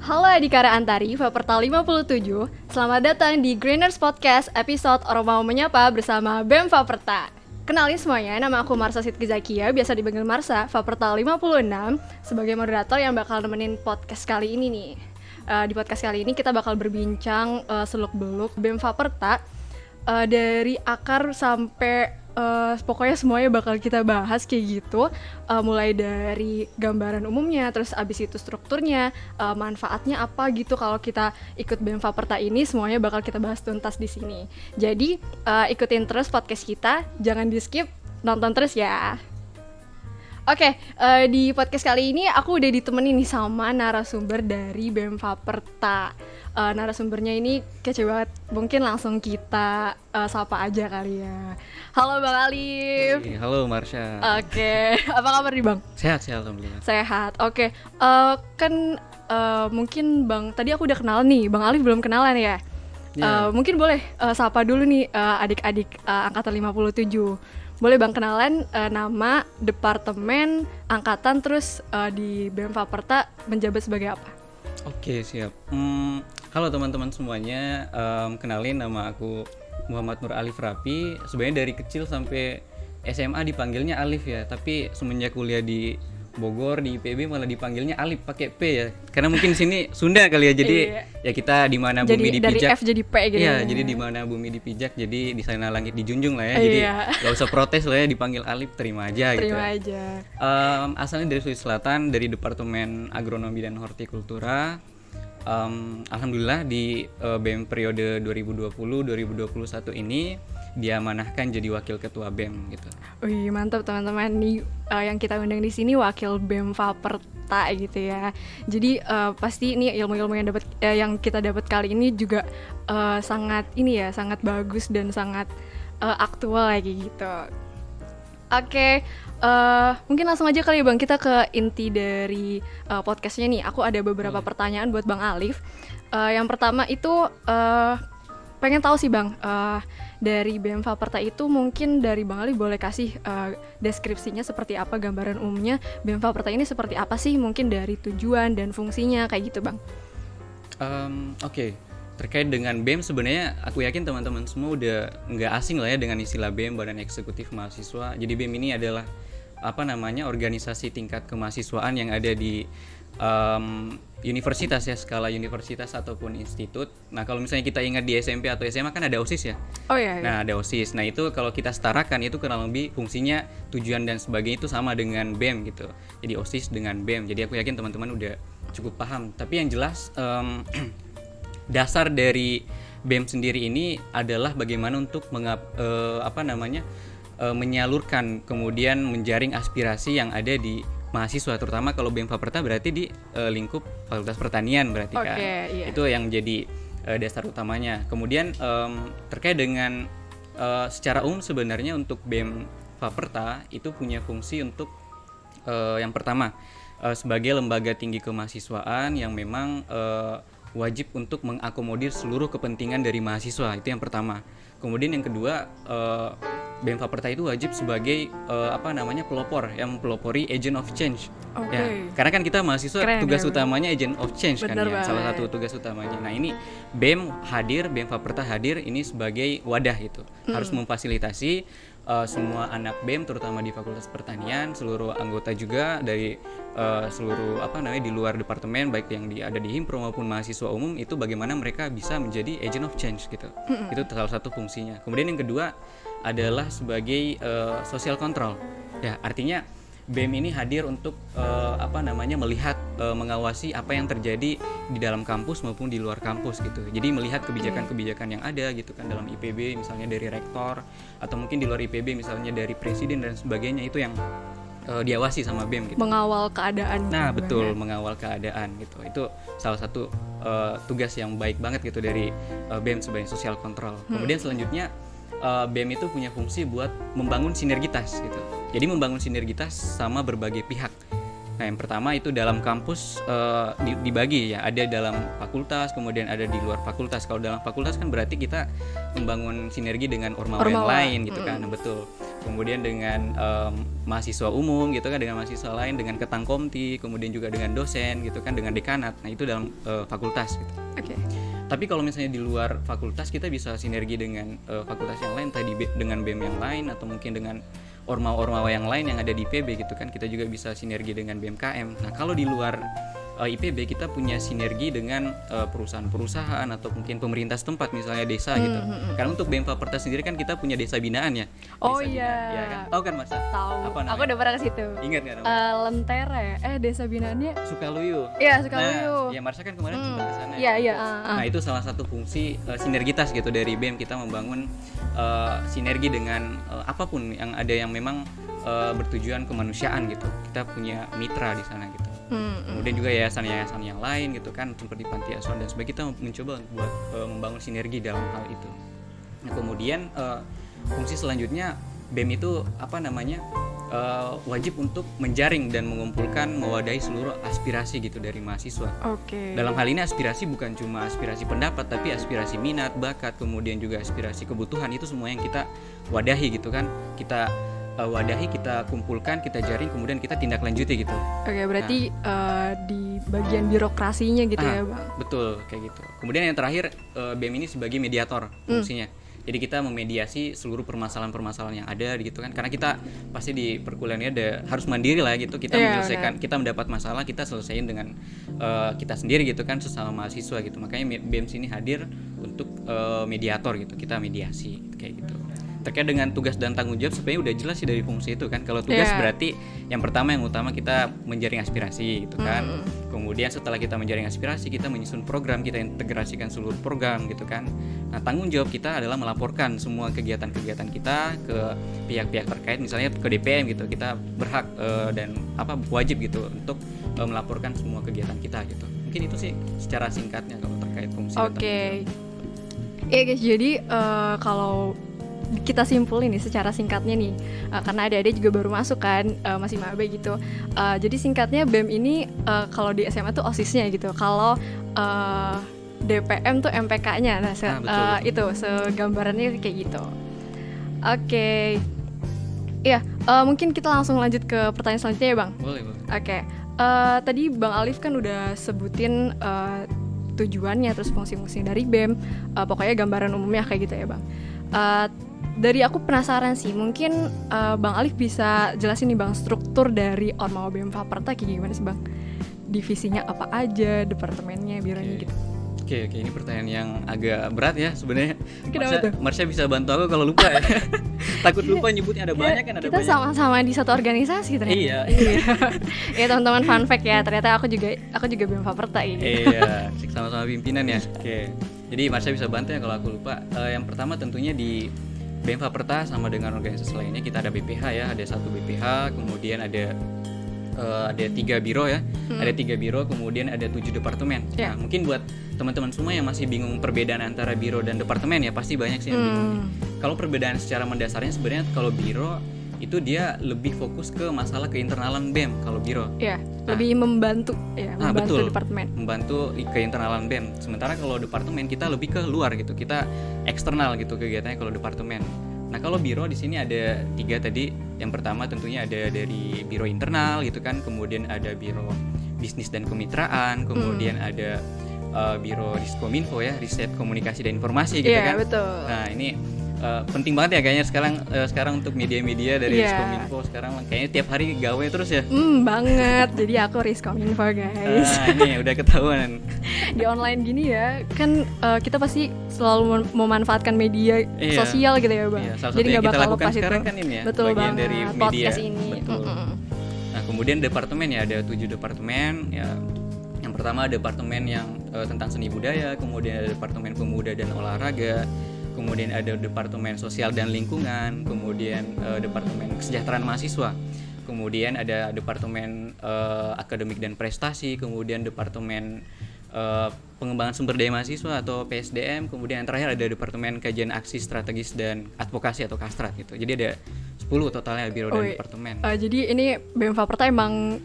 Halo Adhikara Antari, Faperta 57. Selamat datang di Greeners Podcast episode Orang Mau Menyapa bersama BEM Faperta. Kenalin semuanya, nama aku Marsa Sidki Zakia, biasa dipanggil Marsa, Faperta 56, sebagai moderator yang bakal nemenin podcast kali ini nih. Di podcast kali ini kita bakal berbincang seluk-beluk BEM Faperta, dari akar sampai pokoknya semuanya bakal kita bahas kayak gitu, mulai dari gambaran umumnya, terus abis itu strukturnya, manfaatnya apa gitu kalau kita ikut BEM Faperta ini, semuanya bakal kita bahas tuntas di sini. Jadi ikutin terus podcast kita, jangan di skip, nonton terus ya. Oke, di podcast kali ini aku udah ditemenin nih sama narasumber dari BEM Faperta. Narasumbernya ini kece banget, mungkin langsung kita sapa aja kali ya. Halo Bang Alif. Halo Marsha. Oke, apa kabar nih Bang? Sehat alhamdulillah. Sehat, oke. Mungkin Bang, tadi aku udah kenalan nih, Bang Alif belum kenalan ya? Mungkin boleh sapa dulu nih adik-adik angkatan 57. Boleh Bang kenalan nama, departemen, angkatan, terus di BEM Faperta menjabat sebagai apa? Oke, siap. Halo teman-teman semuanya, kenalin nama aku Muhammad Nur Alif Rapi. Sebenarnya dari kecil sampai SMA dipanggilnya Alif ya, tapi semenjak kuliah di Bogor di IPB malah dipanggilnya Alif pakai P ya. Karena mungkin sini Sunda kali ya, jadi ya kita di mana bumi dipijak. Jadi dari F jadi P gitu. Iya, jadi di mana bumi dipijak, jadi di sana langit dijunjung lah ya. Jadi gak usah protes lah ya, dipanggil Alif terima aja gitu. Terima aja. Asalnya dari Sulawesi Selatan, dari Departemen Agronomi dan Hortikultura. Alhamdulillah di BEM periode 2020-2021 ini diamanahkan jadi wakil ketua BEM gitu. Wih, mantap teman-teman nih, yang kita undang di sini wakil BEM Faperta gitu ya. Jadi pasti ini ilmu-ilmu yang kita dapat kali ini juga sangat bagus dan sangat aktual kayak gitu. Oke, mungkin langsung aja kali ya Bang, kita ke inti dari podcastnya nih. Aku ada beberapa pertanyaan buat Bang Alif. Yang pertama itu pengen tahu sih Bang, dari BEM Faperta itu mungkin dari Bang Alif boleh kasih deskripsinya seperti apa, gambaran umumnya BEM Faperta ini seperti apa sih, mungkin dari tujuan dan fungsinya kayak gitu Bang. Oke. Terkait dengan BEM sebenarnya aku yakin teman-teman semua udah nggak asing lah ya dengan istilah BEM, Badan Eksekutif Mahasiswa. Jadi BEM ini adalah organisasi tingkat kemahasiswaan yang ada di universitas ya, skala universitas ataupun institut. Nah kalau misalnya kita ingat di SMP atau SMA kan ada OSIS ya. Oh iya. Nah ada OSIS. Nah itu kalau kita setarakan itu kurang lebih fungsinya, tujuan dan sebagainya itu sama dengan BEM gitu. Jadi OSIS dengan BEM. Jadi aku yakin teman-teman udah cukup paham. Tapi yang jelas dasar dari BEM sendiri ini adalah bagaimana untuk menyalurkan kemudian menjaring aspirasi yang ada di mahasiswa, terutama kalau BEM Faperta berarti di lingkup Fakultas Pertanian berarti kan. Iya. Itu yang jadi dasar utamanya. Kemudian terkait dengan secara umum sebenarnya untuk BEM Faperta itu punya fungsi untuk yang pertama sebagai lembaga tinggi kemahasiswaan yang memang wajib untuk mengakomodir seluruh kepentingan dari mahasiswa, itu yang pertama. Kemudian yang kedua, BEM Faperta itu wajib sebagai pelopor yang pelopori agent of change. Ya, karena kan kita mahasiswa tugas utamanya agent of change. Bener kan ya, salah satu tugas utamanya. Nah ini BEM Faperta hadir ini sebagai wadah itu, harus memfasilitasi semua anak BEM terutama di Fakultas Pertanian, seluruh anggota juga dari seluruh di luar departemen, baik yang ada di Himpro maupun mahasiswa umum, itu bagaimana mereka bisa menjadi agent of change gitu. Itu salah satu fungsinya. Kemudian yang kedua adalah sebagai social control. Ya, artinya BEM ini hadir untuk melihat, mengawasi apa yang terjadi di dalam kampus maupun di luar kampus gitu. Jadi melihat kebijakan-kebijakan yang ada gitu kan dalam IPB, misalnya dari rektor, atau mungkin di luar IPB misalnya dari presiden dan sebagainya, itu yang diawasi sama BEM gitu. Mengawal keadaan. Nah betul, mengawal keadaan gitu. Itu salah satu tugas yang baik banget gitu dari BEM sebagai social control. Kemudian selanjutnya BEM itu punya fungsi buat membangun sinergitas gitu. Jadi membangun sinergitas sama berbagai pihak. Nah yang pertama itu dalam kampus dibagi ya, ada dalam fakultas, kemudian ada di luar fakultas. Kalau dalam fakultas kan berarti kita membangun sinergi dengan ormawa yang lain gitu kan. Nah, betul. kemudian dengan mahasiswa umum gitu kan, dengan mahasiswa lain, dengan ketangkomti, kemudian juga dengan dosen gitu kan, dengan dekanat. Nah itu dalam fakultas gitu. Oke. Tapi kalau misalnya di luar fakultas kita bisa sinergi dengan fakultas yang lain, tadi dengan BEM yang lain atau mungkin dengan ormawa-ormawa yang lain yang ada di IPB gitu kan, kita juga bisa sinergi dengan BMKM. Nah kalau di luar IPB kita punya sinergi dengan perusahaan-perusahaan atau mungkin pemerintah setempat, misalnya desa gitu. Karena untuk BEM Faperta sendiri kan kita punya desa binaan ya. Oh desa iya. Binaan. Ya kan? Tahu kan Mas? Tahu. Apa namanya? Aku udah pernah ke situ. Ingat nggak namanya? Lentera ya? Desa binaannya? Sukaluyu. Iya, Sukaluyu. Nah, ya Marsha kan kemarin sempat ke sana. Iya, iya. Nah, itu salah satu fungsi sinergitas gitu dari BEM, kita membangun sinergi dengan apapun yang ada yang memang bertujuan kemanusiaan gitu. Kita punya mitra di sana gitu. Kemudian juga yayasan-yayasan yang lain gitu kan, seperti panti asuhan dan sebagainya, kita mencoba buat membangun sinergi dalam hal itu. Nah, kemudian fungsi selanjutnya BEM itu wajib untuk menjaring dan mengumpulkan, mewadahi seluruh aspirasi gitu dari mahasiswa. Oke. Dalam hal ini aspirasi bukan cuma aspirasi pendapat, tapi aspirasi minat, bakat, kemudian juga aspirasi kebutuhan, itu semua yang kita wadahi gitu kan. Kita wadahi, kita kumpulkan, kita jaring, kemudian kita tindak lanjuti gitu. Oke, berarti di bagian birokrasinya gitu ya Bang? Betul, kayak gitu. Kemudian yang terakhir, BEM ini sebagai mediator fungsinya. Jadi kita memediasi seluruh permasalahan-permasalahan yang ada gitu kan. Karena kita pasti di perkuliahan ini harus mandiri lah gitu. Kita menyelesaikan, kita mendapat masalah, kita selesaiin dengan kita sendiri gitu kan, sesama mahasiswa gitu. Makanya BEM sini hadir untuk mediator gitu. Kita mediasi kayak gitu. Terkait dengan tugas dan tanggung jawab sebenarnya udah jelas sih dari fungsi itu kan. Kalau tugas berarti yang pertama, yang utama kita menjaring aspirasi gitu kan. Kemudian setelah kita menjaring aspirasi, kita menyusun program, kita integrasikan seluruh program gitu kan. Nah, tanggung jawab kita adalah melaporkan semua kegiatan-kegiatan kita ke pihak-pihak terkait, misalnya ke DPM gitu. Kita berhak dan wajib gitu untuk melaporkan semua kegiatan kita gitu. Mungkin itu sih secara singkatnya kalau terkait fungsi. Oke. Ya guys, jadi kalau kita simpulin nih secara singkatnya nih, karena adik-adik juga baru masuk kan, masih maba gitu. Jadi singkatnya BEM ini kalau di SMA tuh OSIS-nya gitu. Kalau DPM tuh MPK-nya. Nah, betul. Itu segambarannya kayak gitu. Oke. Iya, mungkin kita langsung lanjut ke pertanyaan selanjutnya ya Bang. Boleh. Oke. Tadi Bang Alif kan udah sebutin tujuannya, terus fungsi-fungsi dari BEM, pokoknya gambaran umumnya kayak gitu ya Bang. Dari aku penasaran sih, mungkin Bang Alif bisa jelasin nih Bang, struktur dari Ormawa BEM Faperta kayak gimana sih Bang? Divisinya apa aja, departemennya, bironya gitu. Oke, ini pertanyaan yang agak berat ya sebenarnya. Marsha bisa bantu aku kalau lupa ya. Takut lupa nyebutnya, ada banyak kan, ada kita banyak. Kita sama-sama di satu organisasi ternyata. Iya. Ya teman-teman, fun fact ya, ternyata aku juga BEM Faperta ini. Iya, sama-sama pimpinan ya. Oke. Jadi Marsha bisa bantu ya kalau aku lupa. Yang pertama tentunya di BEM Faperta sama dengan organisasi lainnya, kita ada BPH ya, ada 1 BPH, kemudian ada 3 biro ya, ada 3 biro, kemudian ada 7 departemen. Nah, mungkin buat teman-teman semua yang masih bingung perbedaan antara biro dan departemen ya, pasti banyak sih yang bingung. Kalau perbedaan secara mendasarnya sebenarnya, kalau biro itu dia lebih fokus ke masalah keinternalan BEM kalau biro. Iya, lebih membantu ya, membantu betul, departemen. Membantu keinternalan BEM. Sementara kalau departemen kita lebih ke luar gitu. Kita eksternal gitu kegiatannya kalau departemen. Nah, kalau biro di sini ada 3 tadi. Yang pertama tentunya ada dari biro internal gitu kan, kemudian ada biro bisnis dan kemitraan, kemudian ada biro Diskominfo ya, riset komunikasi dan informasi gitu kan. Iya, betul. Nah, ini penting banget ya kayaknya sekarang untuk media-media dari Diskominfo sekarang kayaknya tiap hari gawe terus ya. Banget. Jadi aku Diskominfo guys. Ini udah ketahuan. Di online gini ya, kan kita pasti selalu memanfaatkan media sosial gitu ya Bang. Jadi nggak bakal lepas itu. Sekarang kan ini ya, betul bagian banget, dari media. Podcast ini. Nah, kemudian departemen ya, ada 7 departemen ya. Yang pertama departemen yang tentang seni budaya, kemudian ada departemen pemuda dan olahraga, kemudian ada departemen sosial dan lingkungan, kemudian departemen kesejahteraan mahasiswa, kemudian ada departemen akademik dan prestasi, kemudian departemen pengembangan sumber daya mahasiswa atau PSDM, kemudian yang terakhir ada departemen kajian aksi strategis dan advokasi atau Kastrat gitu. Jadi ada 10 totalnya biro dan departemen. Jadi ini BEM Faperta emang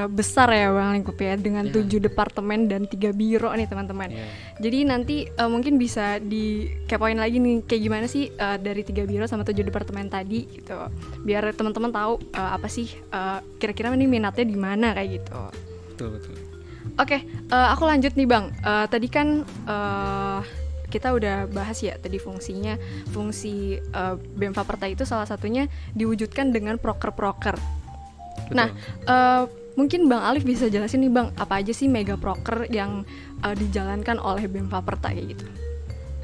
besar ya Bang lingkupnya dengan 7 departemen dan 3 biro nih teman-teman. Jadi nanti mungkin bisa dikepoin lagi nih kayak gimana sih dari 3 biro sama 7 departemen tadi gitu. Biar teman-teman tahu apa sih kira-kira ini minatnya di mana kayak gitu. Betul. Oke, aku lanjut nih Bang. Tadi kan kita udah bahas ya tadi fungsi BEM Faperta itu salah satunya diwujudkan dengan proker-proker. Nah, mungkin Bang Alif bisa jelasin nih Bang, apa aja sih mega proker yang dijalankan oleh BEM Faperta kayak gitu?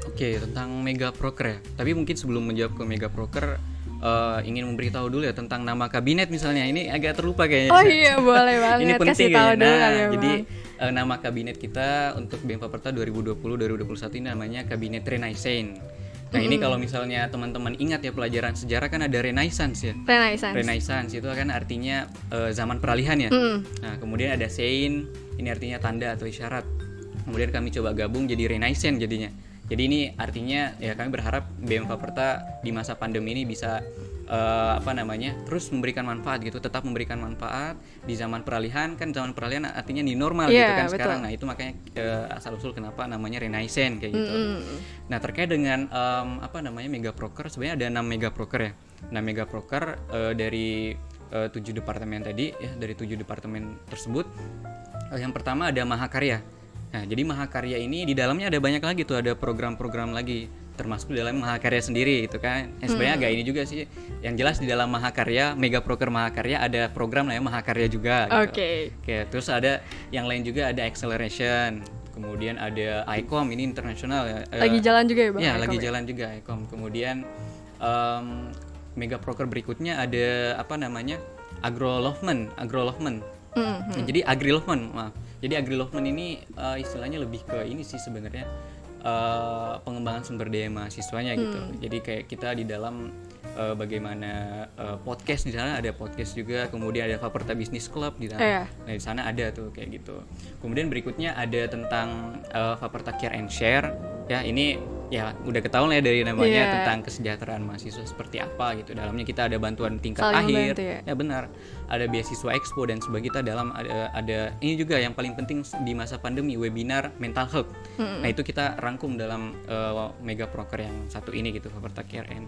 Oke, tentang mega proker ya. Tapi mungkin sebelum menjawab ke mega proker, ingin memberitahu dulu ya tentang nama kabinet misalnya. Ini agak terlupa kayaknya. Oh iya, boleh banget. Ini penting kasih tahu dulu ya. ya, Jadi nama kabinet kita untuk BEM Faperta 2020-2021 ini namanya Kabinet Renaissance. Nah, ini kalau misalnya teman-teman ingat ya pelajaran sejarah kan ada Renaissance ya. Renaissance itu kan artinya zaman peralihan ya. Nah, kemudian ada Sein, ini artinya tanda atau isyarat. Kemudian kami coba gabung jadi Renaissance jadinya. Jadi ini artinya ya kami berharap BEM Faperta di masa pandemi ini bisa terus memberikan manfaat gitu, tetap memberikan manfaat di zaman peralihan. Kan zaman peralihan artinya new normal gitu kan betul. Sekarang. Nah, itu makanya asal usul kenapa namanya Renaissance kayak gitu. Nah, terkait dengan mega proker, sebenarnya ada 6 mega proker ya. Nah, mega proker dari 7 departemen tadi ya, dari 7 departemen tersebut yang pertama ada Mahakarya. Nah, jadi Mahakarya ini di dalamnya ada banyak lagi tuh, ada program-program lagi, termasuk di dalam Mahakarya sendiri gitu kan. Sebenarnya agak ini juga sih. Yang jelas di dalam Mahakarya, mega proker Mahakarya ada program namanya Mahakarya juga gitu. Oke, terus ada yang lain juga, ada Acceleration. Kemudian ada ICOM, ini internasional ya. Lagi jalan juga ya Bang? Iya, lagi jalan juga ICOM. Kemudian mega proker berikutnya ada Agri-Lovement. Jadi Agri-Lovement, maaf. Jadi Agri-Lovement ini istilahnya lebih ke ini sih sebenarnya pengembangan sumber daya mahasiswanya gitu. Jadi kayak kita di dalam bagaimana podcast, di sana ada podcast juga, kemudian ada Faperta Business Club di sana. Nah, di sana ada tuh kayak gitu. Kemudian berikutnya ada tentang Faperta Care and Share. Ya, ini ya udah ketahuan lah ya dari namanya tentang kesejahteraan mahasiswa seperti apa gitu. Dalamnya kita ada bantuan tingkat akhir. Ya benar. Ada beasiswa expo dan sebagainya. Kita dalam ada ini juga yang paling penting di masa pandemi, webinar mental health. Nah, itu kita rangkum dalam mega proker yang satu ini gitu, Faperta Care and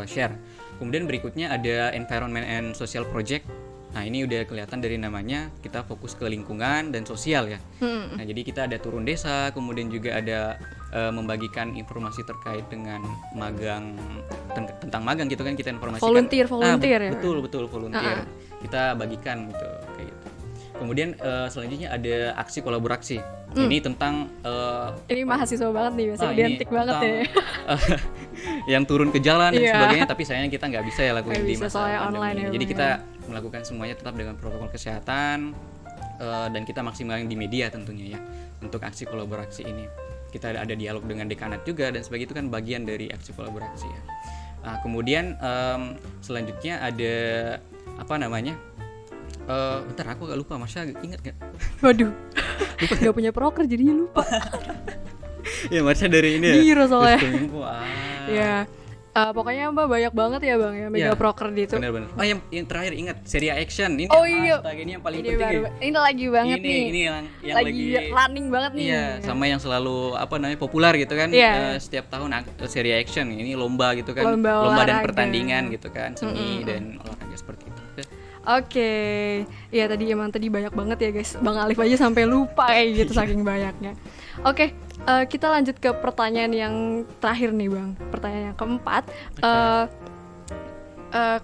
Share. Kemudian berikutnya ada Environment and Social Project. Nah, ini udah kelihatan dari namanya, kita fokus ke lingkungan dan sosial ya. Nah, jadi kita ada turun desa, kemudian juga ada membagikan informasi terkait dengan magang, tentang magang gitu kan, kita informasikan. Volunteer ya. Betul volunteer. Kita bagikan gitu kayak gitu. Kemudian selanjutnya ada aksi kolaborasi. Ini tentang ini mahasiswa banget nih, biasa identik banget ya. Yang turun ke jalan dan sebagainya, tapi sayangnya kita nggak bisa ya lakuin di masa pandemi online ini. Ya, jadi kita melakukan semuanya tetap dengan protokol kesehatan dan kita maksimalin di media tentunya ya untuk aksi kolaborasi ini. Kita ada dialog dengan dekanat juga dan sebagainya, itu kan bagian dari aksi kolaborasi ya. Nah, kemudian selanjutnya ada bentar aku agak lupa, Masya ingat gak? Waduh, gak punya proker jadinya lupa. Ya Marsha dari ini ya? Biro soalnya. Ya, pokoknya Mbak banyak banget ya Bang ya mega proker di itu. Benar-benar. Oh yang terakhir ingat Seria Action ini. Iya. Ini yang paling penting. Ini lagi banget nih. Ini yang lagi running banget nih. Iya, sama yang selalu populer gitu kan. Setiap tahun Seria Action ini lomba gitu kan. Lomba dan pertandingan gitu kan, seni dan olahraga seperti itu. Oke, ya tadi banyak banget ya guys. Bang Alif aja sampai lupa kayak gitu saking banyaknya. Oke, kita lanjut ke pertanyaan yang terakhir nih Bang. Pertanyaan yang keempat.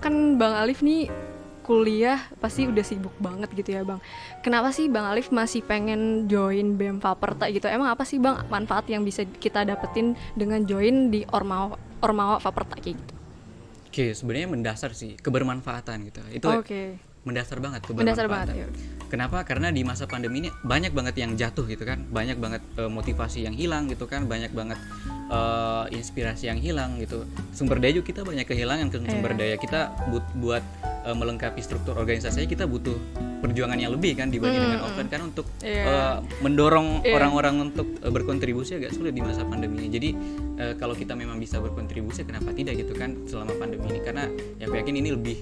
Kan Bang Alif nih kuliah pasti udah sibuk banget gitu ya Bang. Kenapa sih Bang Alif masih pengen join BEM Faperta gitu? Emang apa sih Bang manfaat yang bisa kita dapetin dengan join di Ormawa Faperta kayak gitu? Oke, sebenarnya mendasar sih, kebermanfaatan gitu. Itu mendasar banget kebermanfaatan. Kenapa? Karena di masa pandemi ini banyak banget yang jatuh gitu kan, banyak banget motivasi yang hilang gitu kan, banyak banget inspirasi yang hilang gitu. Sumber daya juga kita banyak kehilangan, sumber daya kita buat melengkapi struktur organisasi kita butuh perjuangan yang lebih kan dibanding dengan offline kan untuk mendorong orang-orang untuk berkontribusi agak sulit di masa pandemi ini. Jadi kalau kita memang bisa berkontribusi kenapa tidak gitu kan selama pandemi ini, karena ya aku yakin ini lebih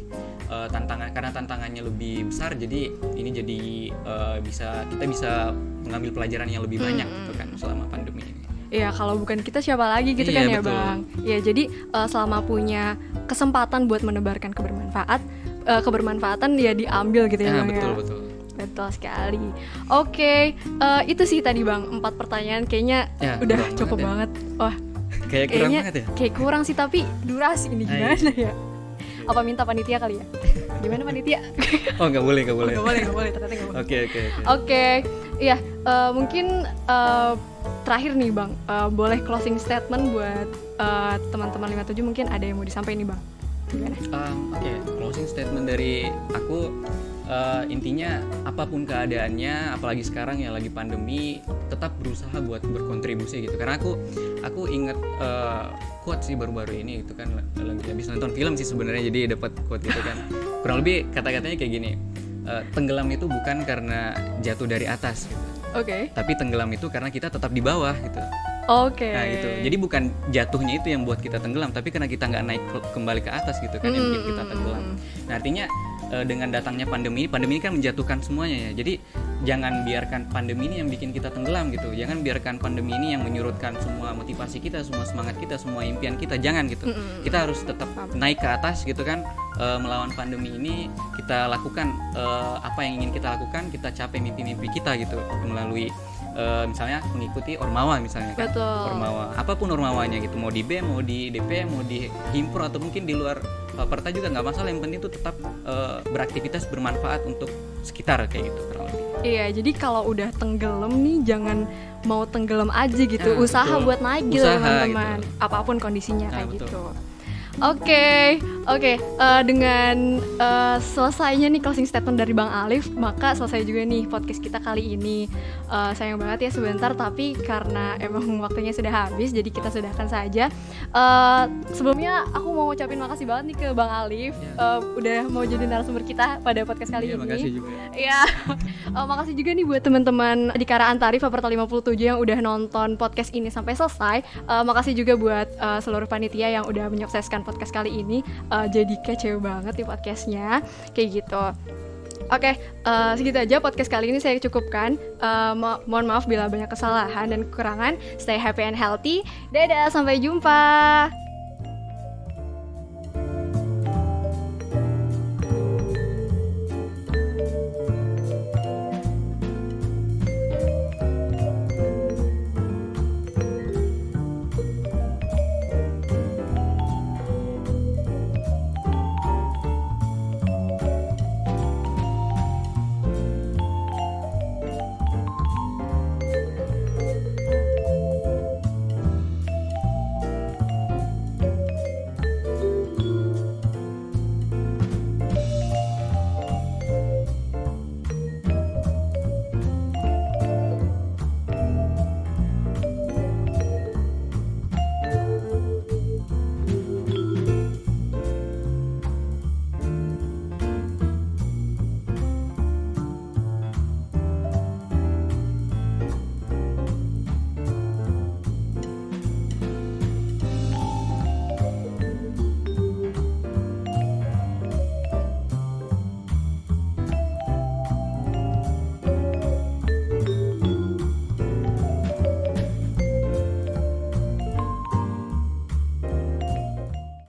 tantangannya lebih besar, jadi ini jadi kita bisa mengambil pelajaran yang lebih banyak gitu kan selama pandemi ini. Iya, kalau bukan kita siapa lagi gitu kan ya betul. Bang. Ya jadi selama punya kesempatan buat menebarkan kebermanfaatan ya diambil gitu ya Bang. Betul sekali. Oke, itu sih tadi Bang 4 pertanyaan kayaknya udah cukup banget. Wah, kayaknya kayak kurang sih, tapi durasi ini gimana ya? Apa minta panitia kali ya? Gimana panitia? Oh nggak boleh. Ternyata nggak boleh. Oke. Iya, mungkin terakhir nih Bang, boleh closing statement buat teman-teman 57, mungkin ada yang mau disampaikan nih Bang. Gimana? Oke, closing statement dari aku intinya apapun keadaannya, apalagi sekarang yang lagi pandemi, tetap berusaha buat berkontribusi gitu. Karena aku inget quote sih baru-baru ini itu kan lagi habis nonton film sih sebenarnya, jadi dapat quote gitu kan. Kurang lebih kata-katanya kayak gini. Tenggelam itu bukan karena jatuh dari atas gitu. Tapi tenggelam itu karena kita tetap di bawah gitu. Nah gitu. Jadi bukan jatuhnya itu yang buat kita tenggelam, tapi karena kita nggak naik kembali ke atas gitu kan yang bikin kita tenggelam. Nah artinya dengan datangnya pandemi ini kan menjatuhkan semuanya ya. Jadi jangan biarkan pandemi ini yang bikin kita tenggelam gitu. Jangan biarkan pandemi ini yang menyurutkan semua motivasi kita, semua semangat kita, semua impian kita. Jangan gitu. Kita harus tetap naik ke atas gitu kan. Melawan pandemi ini kita lakukan apa yang ingin kita lakukan, kita capai mimpi-mimpi kita gitu melalui misalnya mengikuti Ormawa misalnya kan. Ormawa, apapun Ormawanya gitu, mau di BEM, mau di DP, mau di Himpro atau mungkin di luar Faperta juga nggak masalah, yang penting itu tetap beraktivitas bermanfaat untuk sekitar kayak gitu kurang lebih. Iya, jadi kalau udah tenggelam nih jangan mau tenggelam aja gitu, usaha buat naik gitu teman-teman, gitu. Apapun kondisinya kayak gitu. Oke, dengan selesainya nih closing statement dari Bang Alif, maka selesai juga nih podcast kita kali ini. Sayang banget ya sebentar, tapi karena emang waktunya sudah habis, jadi kita sudahkan saja. Sebelumnya aku mau ngucapin makasih banget nih ke Bang Alif, udah mau jadi narasumber kita pada podcast kali ini. Makasih juga. Iya, makasih juga nih buat teman-teman di Karaan Tarif Faperta 57 yang udah nonton podcast ini sampai selesai. Makasih juga buat seluruh panitia yang udah menyukseskan podcast kali ini. Jadi kece banget nih podcastnya kayak gitu. Oke, segitu aja podcast kali ini saya cukupkan. Mohon maaf bila banyak kesalahan dan kekurangan. Stay happy and healthy. Dadah, sampai jumpa.